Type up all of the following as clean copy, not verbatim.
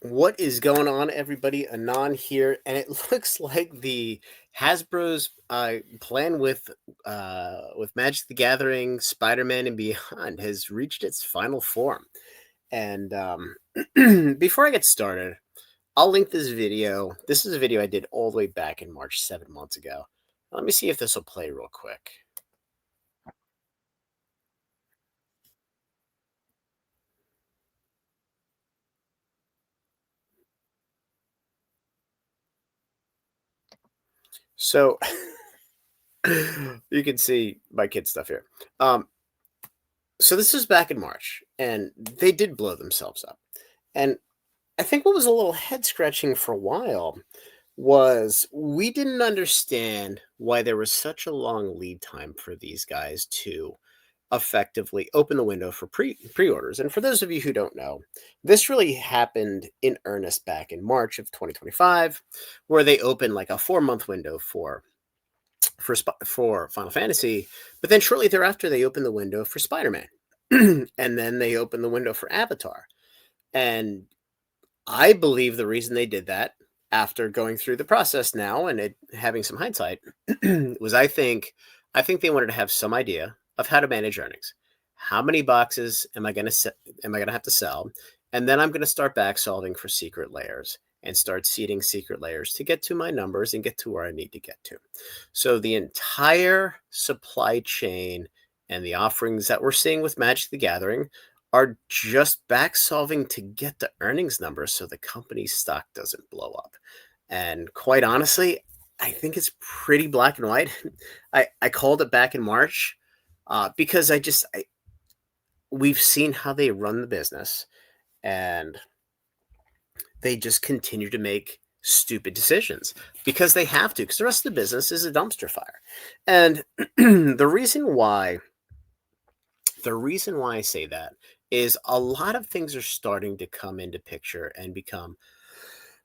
What is going on, everybody? Anon here, and it looks like the Hasbro's plan with Magic the Gathering, Spider-Man, and Beyond has reached its final form. And before I get started, I'll link this video. This is a video I did all the way back in March, 7 months ago. Let me see if this will play real quick. So you can see my kid stuff here. So this was back in March, and they did blow themselves up. And I think what was a little head scratching for a while was we didn't understand why there was such a long lead time for these guys to effectively open the window for pre-orders. And for those of you who don't know, this really happened in earnest back in March of 2025, where they opened like a 4-month window for Final Fantasy, but then shortly thereafter they opened the window for Spider-Man. And then they opened the window for Avatar. And I believe the reason they did that, after going through the process now and having some hindsight, was I think they wanted to have some idea of how to manage earnings. How many boxes am I going to have to sell? And then I'm going to start back solving for secret layers and start seeding secret layers to get to my numbers and get to where I need to get to. So the entire supply chain and the offerings that we're seeing with Magic the Gathering are just back solving to get the earnings numbers so the company's stock doesn't blow up. And quite honestly, I think it's pretty black and white. I called it back in March because we've seen how they run the business, and they just continue to make stupid decisions because they have to, because the rest of the business is a dumpster fire. And the reason why I say that is a lot of things are starting to come into picture and become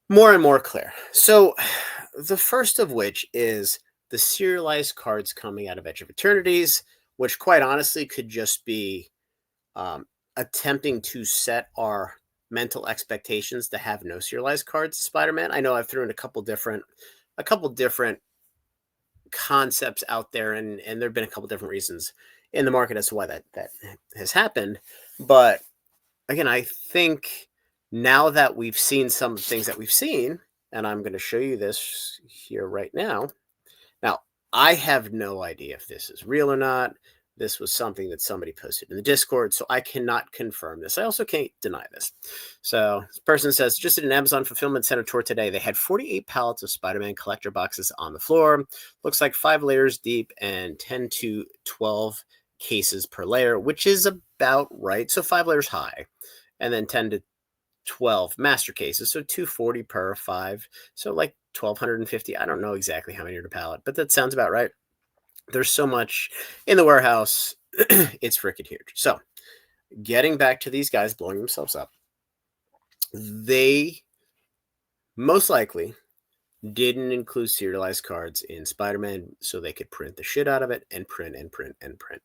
more and more clear. So the first of which is the serialized cards coming out of Edge of Eternities, which quite honestly could just be um, attempting to set our mental expectations to have no serialized cards to Spider-Man. I know I've thrown a couple different concepts out there, and there have been a couple different reasons in the market as to why that has happened. But again, I think now that we've seen some of the things that we've seen, and I'm going to show you this here right now. Now, I have no idea if this is real or not. This was something that somebody posted in the Discord, so I cannot confirm this. I also can't deny this. So this person says, just did an Amazon fulfillment center tour today. They had 48 pallets of Spider-Man collector boxes on the floor. Looks like 5 layers deep and 10 to 12 cases per layer, which is about right. So 5 layers high, and then 10 to 12 master cases, so 240 per 5, so like 1250. I don't know exactly how many are to pallet, but that sounds about right. There's so much in the warehouse. It's freaking huge. So getting back to these guys blowing themselves up, they most likely didn't include serialized cards in Spider-Man so they could print the shit out of it and print and print and print.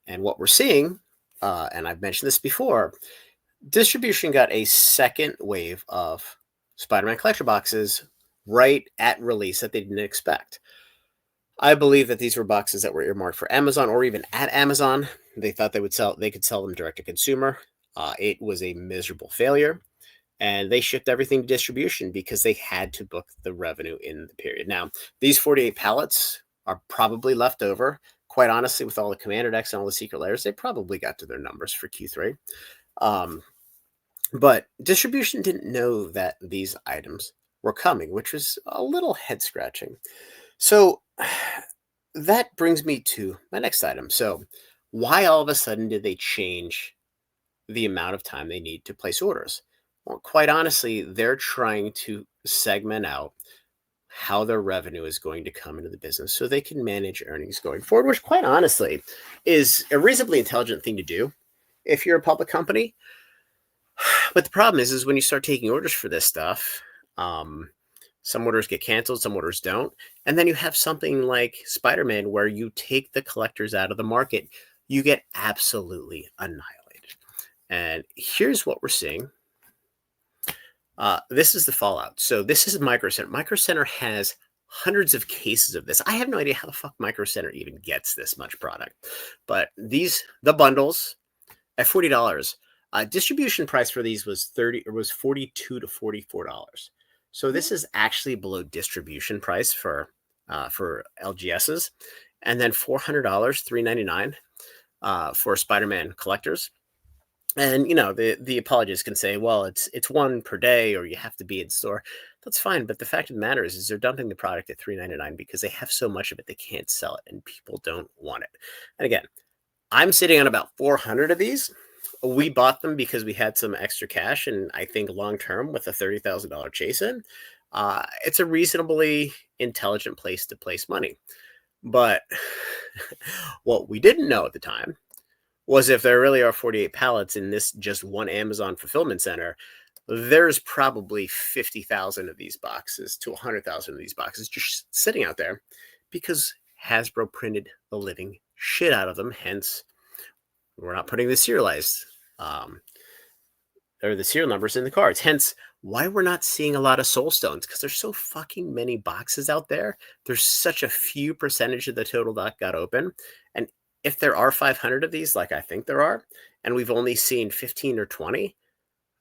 And what we're seeing, and I've mentioned this before, distribution got a second wave of Spider-Man collector boxes right at release that they didn't expect. I believe that these were boxes that were earmarked for Amazon, or even at Amazon. They thought they could sell them direct to consumer. It was a miserable failure, and they shipped everything to distribution because they had to book the revenue in the period. Now, these 48 pallets are probably left over. Quite honestly, with all the commander decks and all the secret layers, they probably got to their numbers for Q3. But distribution didn't know that these items were coming, which was a little head scratching. So that brings me to my next item. So, why all of a sudden did they change the amount of time they need to place orders? Well, quite honestly, they're trying to segment out how their revenue is going to come into the business so they can manage earnings going forward, which, quite honestly, is a reasonably intelligent thing to do if you're a public company. But the problem is when you start taking orders for this stuff, some orders get canceled, some orders don't. And then you have something like Spider-Man where you take the collectors out of the market, you get absolutely annihilated. And here's what we're seeing. This is the fallout. So this is Micro Center. Micro Center has hundreds of cases of this. I have no idea how the fuck Micro Center even gets this much product. But the bundles at $40. Distribution price for these was $42 to $44. So this is actually below distribution price for LGSs, and then $400, $399 for Spider-Man collectors. And the apologists can say, well, it's one per day, or you have to be in store. That's fine, but the fact of the matter is they're dumping the product at $399 because they have so much of it they can't sell it, and people don't want it. And again, I'm sitting on about 400 of these. We bought them because we had some extra cash, and I think long term with a $30,000 chase in, it's a reasonably intelligent place to place money. But what we didn't know at the time was if there really are 48 pallets in this just one Amazon fulfillment center, there's probably 50,000 of these boxes to 100,000 of these boxes just sitting out there because Hasbro printed the living shit out of them. Hence, we're not putting the serialized or the serial numbers in the cards. Hence, why we're not seeing a lot of soul stones, because there's so fucking many boxes out there. There's such a few percentage of the total that got open. And if there are 500 of these, like I think there are, and we've only seen 15 or 20,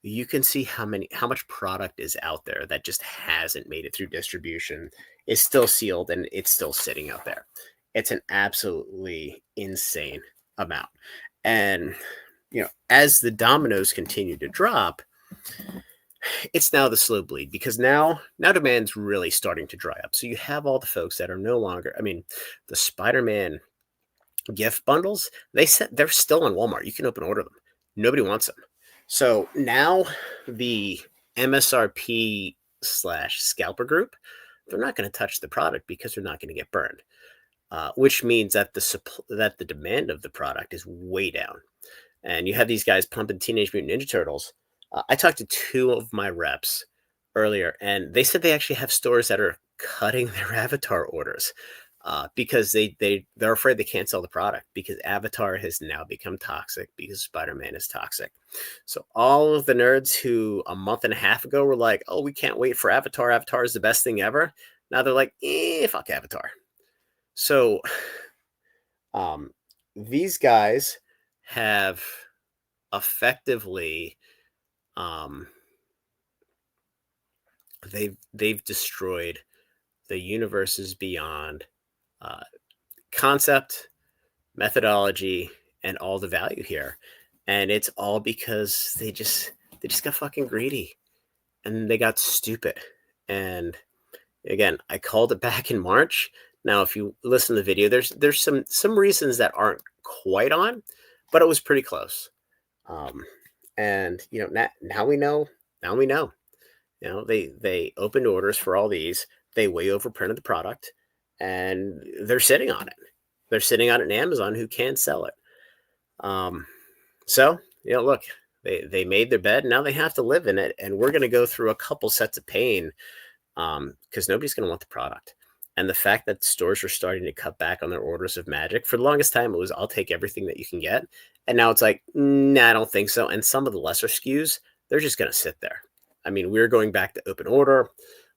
you can see how much product is out there that just hasn't made it through distribution, is still sealed, and it's still sitting out there. It's an absolutely insane amount. And as the dominoes continue to drop, it's now the slow bleed, because now demand's really starting to dry up. So you have all the folks that are no longer, the Spider-Man gift bundles, they're still on Walmart. You can open order them. Nobody wants them. So now the MSRP / scalper group, they're not going to touch the product because they're not going to get burned, which means that the demand of the product is way down. And you have these guys pumping Teenage Mutant Ninja Turtles. I talked to two of my reps earlier, and they said they actually have stores that are cutting their Avatar orders because they're afraid they can't sell the product because Avatar has now become toxic because Spider-Man is toxic. So all of the nerds who a month and a half ago were like, oh, we can't wait for Avatar. Avatar is the best thing ever. Now they're like, fuck Avatar. So these guys have effectively they've destroyed the universes beyond concept, methodology, and all the value here. And it's all because they just got fucking greedy and they got stupid. And again, I called it back in March. Now, if you listen to the video, there's some reasons that aren't quite on, but it was pretty close. And now we know. Now we know. They opened orders for all these. They way overprinted the product, and they're sitting on it. They're sitting on it in Amazon, who can't sell it. So look, they made their bed. Now they have to live in it, and we're going to go through a couple sets of pain because nobody's going to want the product. And the fact that stores are starting to cut back on their orders of Magic, for the longest time, it was, I'll take everything that you can get. And now it's like, nah, I don't think so. And some of the lesser SKUs, they're just going to sit there. We're going back to open order.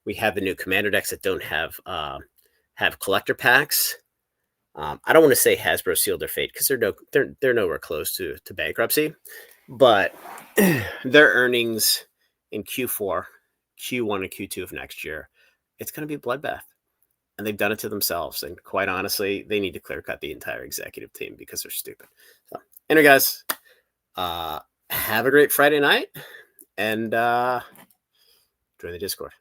We have the new Commander decks that don't have collector packs. I don't want to say Hasbro sealed their fate because they're nowhere close to bankruptcy. But their earnings in Q4, Q1, and Q2 of next year, it's going to be a bloodbath. And they've done it to themselves. And quite honestly, they need to clear cut the entire executive team because they're stupid. So, anyway, guys, have a great Friday night and join the Discord.